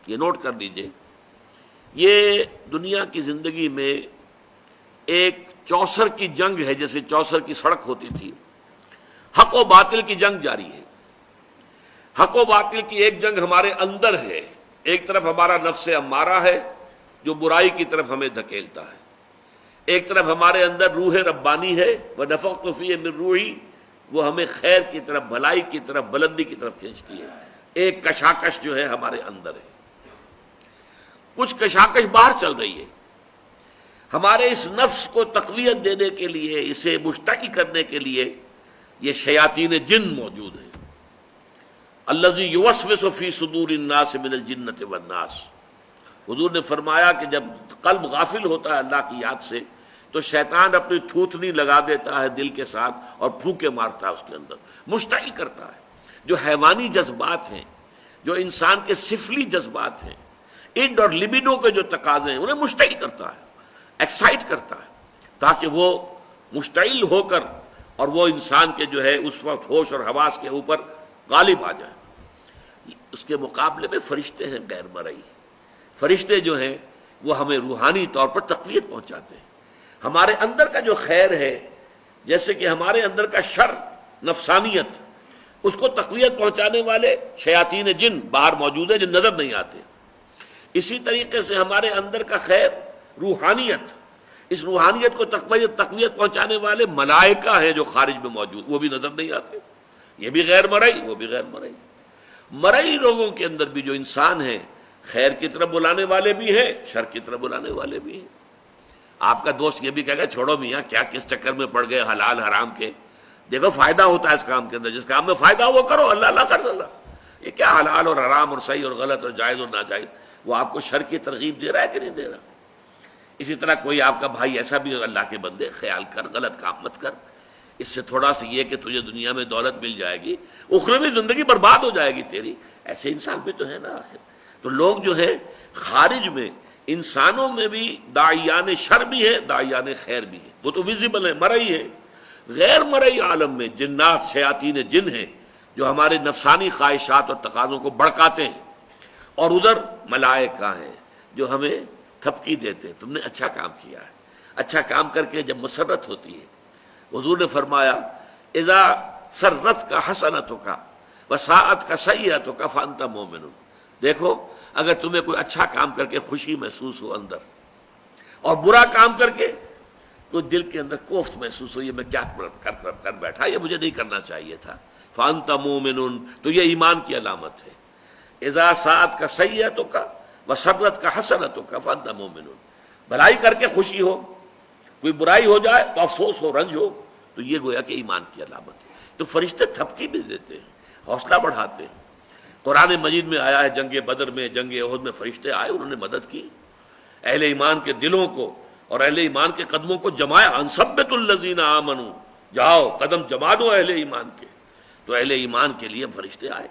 یہ نوٹ کر لیجئے، یہ دنیا کی زندگی میں ایک چوسر کی جنگ ہے، جیسے چوسر کی سڑک ہوتی تھی، حق و باطل کی جنگ جاری ہے۔ حق و باطل کی ایک جنگ ہمارے اندر ہے، ایک طرف ہمارا نفس امارہ ہے جو برائی کی طرف ہمیں دھکیلتا ہے، ایک طرف ہمارے اندر روح ربانی ہے، وَنَفَخْتُ فِيهِ مِن رُوحِي، وہ ہمیں خیر کی طرف، بھلائی کی طرف، بلندی کی طرف کھینچتی ہے۔ ایک کشاکش جو ہے ہمارے اندر ہے، کچھ کشاکش باہر چل رہی ہے۔ ہمارے اس نفس کو تقویت دینے کے لیے، اسے مشتعل کرنے کے لیے یہ شیاطین جن موجود ہیں۔ الذی یوسوس فی صدور الناس من الجنۃ والناس، حضور نے فرمایا کہ جب قلب غافل ہوتا ہے اللہ کی یاد سے تو شیطان اپنی تھوتنی لگا دیتا ہے دل کے ساتھ اور پھونکے مارتا ہے اس کے اندر، مشتعل کرتا ہے۔ جو حیوانی جذبات ہیں، جو انسان کے سفلی جذبات ہیں، اڈ اور لبیڈو کے جو تقاضے ہیں، انہیں مشتعل کرتا ہے، ایکسائٹ کرتا ہے، تاکہ وہ مشتعل ہو کر اور وہ انسان کے جو ہے اس وقت ہوش اور حواس کے اوپر غالب آ جائے۔ اس کے مقابلے میں فرشتے ہیں غیر مرئی۔ فرشتے جو ہیں وہ ہمیں روحانی طور پر تقویت پہنچاتے ہیں۔ ہمارے اندر کا جو خیر ہے، جیسے کہ ہمارے اندر کا شر، نفسانیت، اس کو تقویت پہنچانے والے شیاطین جن باہر موجود ہیں جو نظر نہیں آتے۔ اسی طریقے سے ہمارے اندر کا خیر، روحانیت، اس روحانیت کو تقویت پہنچانے والے ملائکہ ہیں جو خارج میں موجود، وہ بھی نظر نہیں آتے۔ یہ بھی غیر مرئی، وہ بھی غیر مرئی۔ مرئی لوگوں کے اندر بھی جو انسان ہیں، خیر کی طرف بلانے والے بھی ہیں، شر کی طرف بلانے والے بھی ہیں۔ آپ کا دوست یہ بھی کہے گا چھوڑو میاں، کیا کس چکر میں پڑ گئے حلال حرام کے، دیکھو فائدہ ہوتا ہے اس کام کے اندر، جس کام میں فائدہ ہو وہ کرو، اللہ اللہ خرچ اللہ۔ یہ کیا حلال اور حرام اور صحیح اور غلط اور جائز اور ناجائز، وہ آپ کو شر کی ترغیب دے رہا ہے کہ نہیں دے رہا؟ اسی طرح کوئی آپ کا بھائی ایسا بھی، اللہ کے بندے خیال کر، غلط کام مت کر، اس سے تھوڑا سا یہ کہ تجھے دنیا میں دولت مل جائے گی، اخروی زندگی برباد ہو جائے گی تیری، ایسے انسان بھی تو ہے نا آخر۔ تو لوگ جو ہے خارج میں، انسانوں میں بھی داعیان شر بھی ہے، داعیان خیر بھی ہے، وہ تو ویزیبل ہے، مرئی ہے۔ غیر مرئی عالم میں جنات، شیاطین جن ہیں جو ہمارے نفسانی خواہشات اور تقاضوں کو بڑکاتے ہیں، اور ادھر ملائکہ ہیں جو ہمیں تھپکی دیتے ہیں، تم نے اچھا کام کیا ہے۔ اچھا کام کر کے جب مسرت ہوتی ہے، حضور نے فرمایا اذا سرت کا حسنتوں کا وساعت کا سیئتوں کا فانت مومن۔ دیکھو اگر تمہیں کوئی اچھا کام کر کے خوشی محسوس ہو اندر، اور برا کام کر کے کوئی دل کے اندر کوفت محسوس ہو، یہ میں کیا کر بیٹھا، یہ مجھے نہیں کرنا چاہیے تھا، فانت مومن، تو یہ ایمان کی علامت ہے۔ اذا ساعت کا سیئتوں کا وسرت کا حسنتوں کا فانت مومن، بھلائی کر کے خوشی ہو، کوئی برائی ہو جائے تو افسوس ہو، رنج ہو، تو یہ گویا کہ ایمان کی علامت ہے۔ تو فرشتے تھپکی بھی دیتے ہیں، حوصلہ بڑھاتے ہیں۔ قرآن مجید میں آیا ہے جنگ بدر میں، جنگ احد میں فرشتے آئے، انہوں نے مدد کی، اہل ایمان کے دلوں کو اور اہل ایمان کے قدموں کو جمایا۔ انثبت الذین آمنوا، جاؤ قدم جما دو اہل ایمان کے۔ تو اہل ایمان کے لیے فرشتے آئے۔